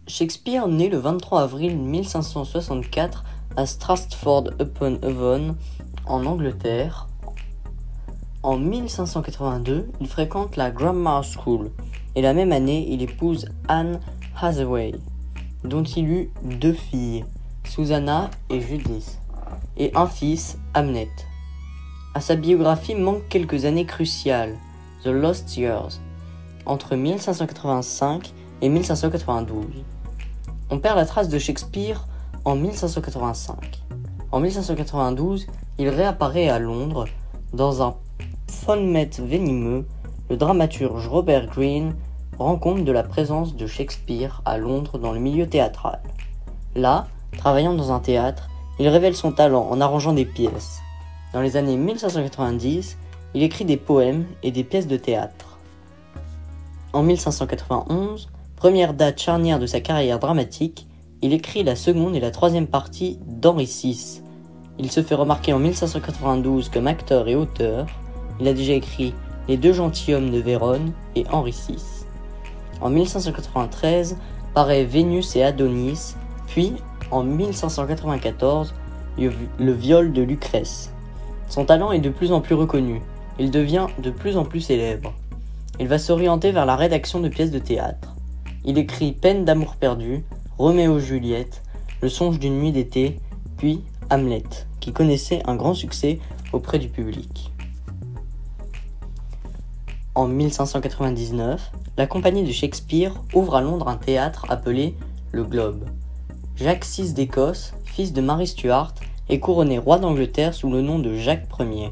Shakespeare naît le 23 avril 1564 à Stratford-upon-Avon, en Angleterre. En 1582, il fréquente la Grammar School et la même année, il épouse Anne Hathaway, dont il eut 2 filles, Susanna et Judith, et un fils, Hamlet. À sa biographie manquent quelques années cruciales, The Lost Years, entre 1585 et 1592. On perd la trace de Shakespeare en 1585. En 1592, il réapparaît à Londres dans un phonet venimeux. Le dramaturge Robert Greene rend compte de la présence de Shakespeare à Londres dans le milieu théâtral. Là, travaillant dans un théâtre, il révèle son talent en arrangeant des pièces. Dans les années 1590, il écrit des poèmes et des pièces de théâtre. En 1591, première date charnière de sa carrière dramatique, il écrit la seconde et la troisième partie d'Henri VI. Il se fait remarquer en 1592 comme acteur et auteur. Il a déjà écrit Les 2 gentilshommes de Vérone et Henri VI. En 1593 paraît Vénus et Adonis, puis en 1594 le viol de Lucrèce. Son talent est de plus en plus reconnu. Il devient de plus en plus célèbre. Il va s'orienter vers la rédaction de pièces de théâtre. Il écrit Peine d'amour perdu, Roméo et Juliette, Le songe d'une nuit d'été, puis Hamlet, qui connaissait un grand succès auprès du public. En 1599, la compagnie de Shakespeare ouvre à Londres un théâtre appelé le Globe. Jacques VI d'Écosse, fils de Marie Stuart, est couronné roi d'Angleterre sous le nom de Jacques Ier.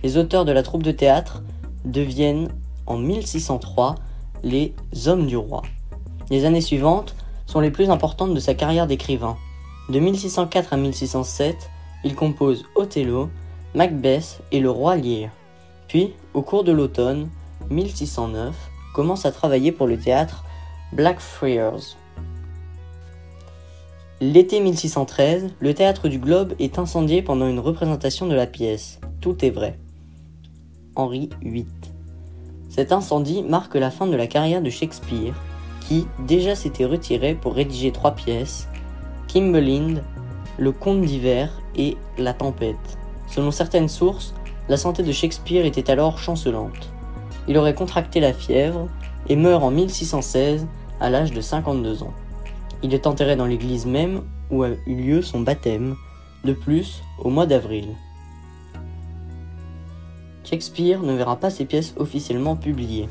Les auteurs de la troupe de théâtre deviennent, en 1603, les hommes du roi. Les années suivantes sont les plus importantes de sa carrière d'écrivain. De 1604 à 1607, il compose Othello, Macbeth et le roi Lear. Puis, au cours de l'automne, 1609, commence à travailler pour le théâtre Blackfriars. L'été 1613, le théâtre du Globe est incendié pendant une représentation de la pièce « Tout est vrai ». Henri VIII. Cet incendie marque la fin de la carrière de Shakespeare, qui déjà s'était retiré pour rédiger 3 pièces, Cymbeline, Le Conte d'hiver et La Tempête. Selon certaines sources, la santé de Shakespeare était alors chancelante. Il aurait contracté la fièvre et meurt en 1616 à l'âge de 52 ans. Il est enterré dans l'église même où a eu lieu son baptême, de plus au mois d'avril. Shakespeare ne verra pas ses pièces officiellement publiées.